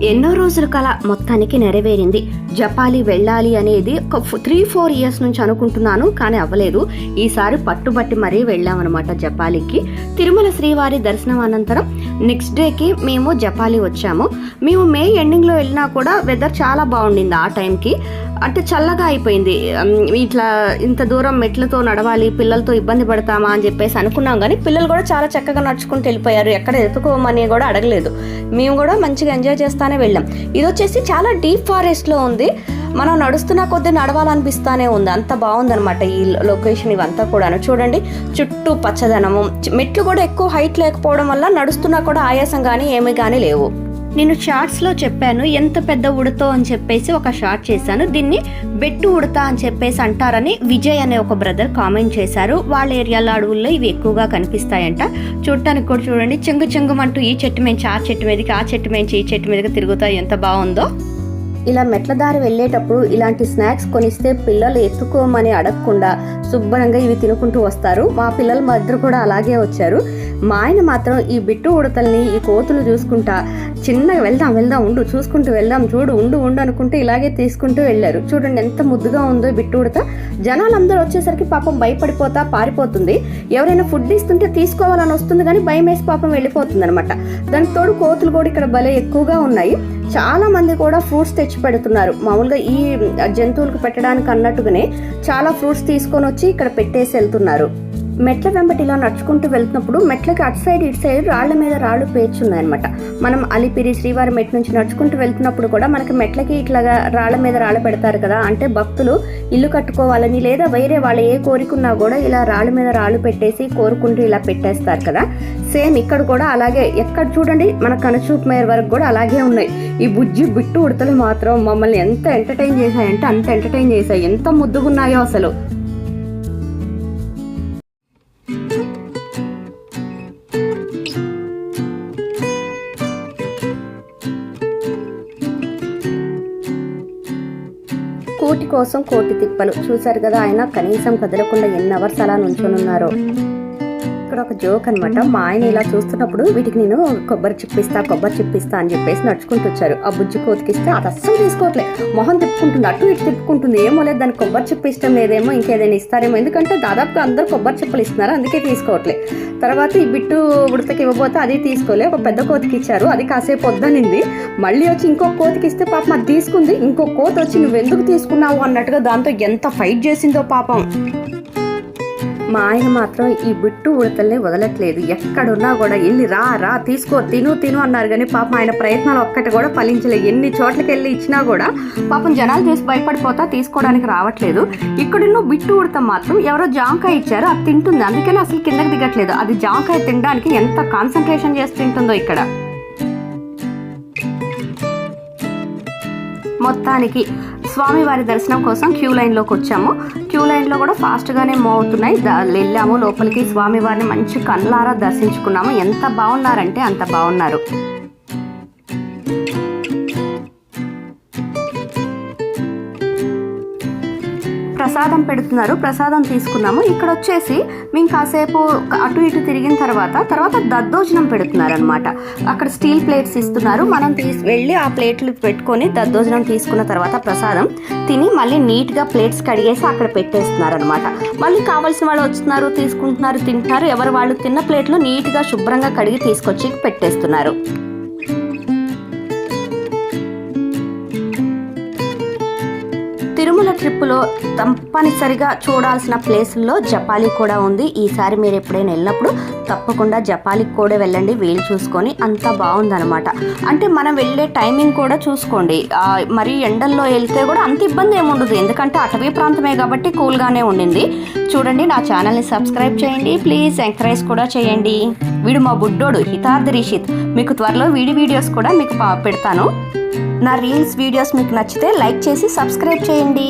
ఎన్నో రోజుల కల మొత్తానికి నెరవేరింది. జపాలి వెళ్ళాలి అనేది ఒక 3-4 ఇయర్స్ నుంచి అనుకుంటున్నాను, కానీ అవ్వలేదు. ఈసారి పట్టుబట్టి మరీ వెళ్ళామన్నమాట జపాలికి. తిరుమల శ్రీవారి దర్శనం అనంతరం నెక్స్ట్ డేకి మేము జపాలి వచ్చాము. మేము మే ఎండింగ్లో వెళ్ళినా కూడా వెదర్ చాలా బాగుండింది. ఆ టైంకి అంటే చల్లగా అయిపోయింది. ఇట్లా ఇంత దూరం మెట్లతో నడవాలి, పిల్లలతో ఇబ్బంది పడతామా అని చెప్పేసి అనుకున్నాం, కానీ పిల్లలు కూడా చాలా చక్కగా నడుచుకుంటూ వెళ్ళిపోయారు. ఎక్కడ ఎత్తుకోమని కూడా అడగలేదు. మేము కూడా మంచిగా ఎంజాయ్ చేస్తానే వెళ్ళాం. ఇది వచ్చేసి చాలా డీప్ ఫారెస్ట్లో ఉంది. మనం నడుస్తున్న కొద్దీ నడవాలనిపిస్తానే ఉంది, అంత బాగుందనమాట ఈ లొకేషన్. ఇవంతా కూడా చూడండి, చుట్టూ పచ్చదనము, మెట్లు కూడా ఎక్కువ హైట్ లేకపోవడం వల్ల నడుస్తున్నా కూడా ఆయాసం కానీ ఏమీ కానీ లేవు. నేను షార్ట్స్లో చెప్పాను ఎంత పెద్ద ఉడతో అని చెప్పేసి ఒక షార్ట్ చేశాను. దీన్ని బెట్టు ఉడత అని చెప్పేసి అంటారని విజయ్ అనే ఒక బ్రదర్ కామెంట్ చేశారు. వాళ్ళ ఏరియాలో అడవుల్లో ఇవి ఎక్కువగా కనిపిస్తాయంట. చూడటానికి కూడా చూడండి, చెంగు చెంగుమంటూ ఈ చెట్టు నుంచి ఆ చెట్టు మీదకి, ఆ చెట్టు నుంచి ఈ చెట్టు మీదకి తిరుగుతాయి. ఎంత బాగుందో. ఇలా మెట్ల దారి వెళ్ళేటప్పుడు ఇలాంటి స్నాక్స్ కొనిస్తే పిల్లలు ఎత్తుకోమని అడగకుండా శుభ్రంగా ఇవి తినుకుంటూ వస్తారు. మా పిల్లల మధ్య కూడా అలాగే వచ్చారు. మా ఆయన మాత్రం ఈ బిట్టు ఉడతల్ని, ఈ కోతులు చూసుకుంటా చిన్నగా వెళ్దాం ఉండు, చూసుకుంటూ వెళ్దాం, చూడు ఉండు అనుకుంటూ ఇలాగే తీసుకుంటూ వెళ్ళారు. చూడండి ఎంత ముద్దుగా ఉందో బిట్టు ఉడత. జనాలందరూ వచ్చేసరికి పాపం భయపడిపోతా పారిపోతుంది. ఎవరైనా ఫుడ్ ఇస్తుంటే తీసుకోవాలని వస్తుంది, కానీ భయం వేసి పాపం వెళ్ళిపోతుంది అనమాట. దానికి తోడు కోతులు కూడా ఇక్కడ భలే ఎక్కువగా ఉన్నాయి. చాలా మంది కూడా ఫ్రూట్స్ తెచ్చి పెడుతున్నారు. మామూలుగా ఈ జంతువులకు పెట్టడానికి అన్నట్టుగానే చాలా ఫ్రూట్స్ తీసుకొని వచ్చి ఇక్కడ పెట్టేసి వెళ్తున్నారు. మెట్ల వెంబటి ఇలా నడుచుకుంటూ వెళ్తున్నప్పుడు మెట్లకి అటు సైడ్ ఇటు సైడ్ రాళ్ల మీద రాళ్ళు పేర్చున్నాయన్నమాట. మనం అలిపిరి శ్రీవారి మెట్ నుంచి నడుచుకుంటూ వెళ్తున్నప్పుడు కూడా మనకి మెట్లకి ఇట్లాగా రాళ్ల మీద రాళ్ళు పెడతారు కదా, అంటే భక్తులు ఇల్లు కట్టుకోవాలని లేదా వేరే వాళ్ళ ఏ కోరికున్నా కూడా ఇలా రాళ్ళ మీద రాళ్ళు పెట్టేసి కోరుకుంటూ ఇలా పెట్టేస్తారు కదా. సేమ్ ఇక్కడ కూడా అలాగే, ఎక్కడ చూడండి మన కనుచూపు మేర వరకు కూడా అలాగే ఉన్నాయి. ఈ బుజ్జి బిట్టు ఉడతలు మాత్రం మమ్మల్ని ఎంత ఎంటర్టైన్ చేశాయంటే అంత ఎంటర్టైన్ చేశాయి. ఎంత ముద్దుగున్నాయో అసలు. కోటి కోసం కోటి తిప్పలు. చూసారు కదా, ఆయన కనీసం కదలకుండా ఎన్ని అవర్స్ అలా నుంచొని ఉన్నారో. ఇక్కడ ఒక జోక్ అనమాట. మా ఆయన ఇలా చూస్తున్నప్పుడు వీటికి నేను కొబ్బరి చిప్పిస్తా అని చెప్పేసి నడుచుకుంటూ వచ్చారు. ఆ బుజ్జి కోతికిస్తే అది అస్సలు తీసుకోవట్లే, మొహం తిప్పుకుంటుంది, అటు ఇటు తిప్పుకుంటుంది. ఏమో లేదు, దానికి కొబ్బరి చిప్పు ఇష్టం లేదేమో, ఇంకేదైనా ఇస్తారేమో. ఎందుకంటే దాదాపుగా అందరూ కొబ్బరి చిప్పలు ఇస్తున్నారు, అందుకే తీసుకోవట్లే. తర్వాత ఈ బిట్టు ఉడతకి ఇవ్వబోతే అది తీసుకోలే. ఒక పెద్ద కోతికి ఇచ్చారు, అది కాసేపు వద్దనింది. మళ్ళీ వచ్చి ఇంకొక కోతికి ఇస్తే పాపం అది తీసుకుంది. ఇంకొక కోతి వచ్చి నువ్వెందుకు తీసుకున్నావు అన్నట్టుగా దాంతో ఎంత ఫైట్ చేసిందో పాపం. మా ఆయన మాత్రం ఈ బిట్టు ఉడతల్ని వదలట్లేదు. ఎక్కడున్నా కూడా వెళ్ళి రా తీసుకో, తిను అన్నారు, కానీ పాపం ఆయన ప్రయత్నాలు ఒక్కటి కూడా ఫలించలేదు. ఎన్ని చోట్లకి వెళ్ళి ఇచ్చినా కూడా పాపం జనాలు చూసి భయపడిపోతా తీసుకోవడానికి రావట్లేదు. ఇక్కడున్న బిట్టు ఉడత మాత్రం ఎవరో జాంకాయ ఇచ్చారు, అది తింటుంది. అందుకని అసలు కిందకి దిగట్లేదు. అది జాంకాయ తినడానికి ఎంత కాన్సన్ట్రేషన్ చేసి తింటుందో ఇక్కడ. మొత్తానికి స్వామివారి దర్శనం కోసం క్యూ లైన్లోకి వచ్చాము. క్యూ లైన్లో కూడా ఫాస్ట్గానే మూవ్ అవుతున్నాయి. వెళ్ళాము లోపలికి, స్వామివారిని మంచి కళ్ళారా దర్శించుకున్నాము. ఎంత బాగున్నారంటే అంత బాగున్నారు. ప్రసాదం పెడుతున్నారు, ప్రసాదం తీసుకున్నాము. ఇక్కడ వచ్చేసి మేము కాసేపు అటు ఇటు తిరిగిన తర్వాత దద్దోజనం పెడుతున్నారు అనమాట. అక్కడ స్టీల్ ప్లేట్స్ ఇస్తున్నారు. మనం వెళ్ళి ఆ ప్లేట్లు పెట్టుకొని దద్దోజనం తీసుకున్న తర్వాత ప్రసాదం తిని మళ్ళీ నీట్గా ప్లేట్స్ కడిగేసి అక్కడ పెట్టేస్తున్నారు అనమాట. మళ్ళీ కావాల్సిన వాళ్ళు వస్తున్నారు, తీసుకుంటున్నారు, తింటున్నారు. ఎవరు వాళ్ళు తిన్న ప్లేట్లు నీట్గా శుభ్రంగా కడిగి తీసుకొచ్చి పెట్టేస్తున్నారు. తిరుమల ట్రిప్పులో తప్పనిసరిగా చూడాల్సిన ప్లేసుల్లో జపాలి కూడా ఉంది. ఈసారి మీరు ఎప్పుడైనా వెళ్ళినప్పుడు తప్పకుండా జపాలికి కూడా వెళ్ళండి, వీలు చూసుకొని. అంత బాగుందనమాట. అంటే మనం వెళ్ళే టైమింగ్ కూడా చూసుకోండి. మరి ఎండల్లో వెళ్తే కూడా అంత ఇబ్బంది ఏముండదు, ఎందుకంటే అటవీ ప్రాంతమే కాబట్టి కూల్గానే ఉండింది. చూడండి, నా ఛానల్ని సబ్స్క్రైబ్ చేయండి ప్లీజ్, ఎంకరేజ్ కూడా చేయండి. వీడు మా బుడ్డోడు హితార్థ్ రిషిత్. మీకు త్వరలో వీడియోస్ కూడా మీకు పెడతాను. నా రీల్స్ వీడియోస్ మీకు నచ్చితే లైక్ చేసి సబ్స్క్రైబ్ చేయండి.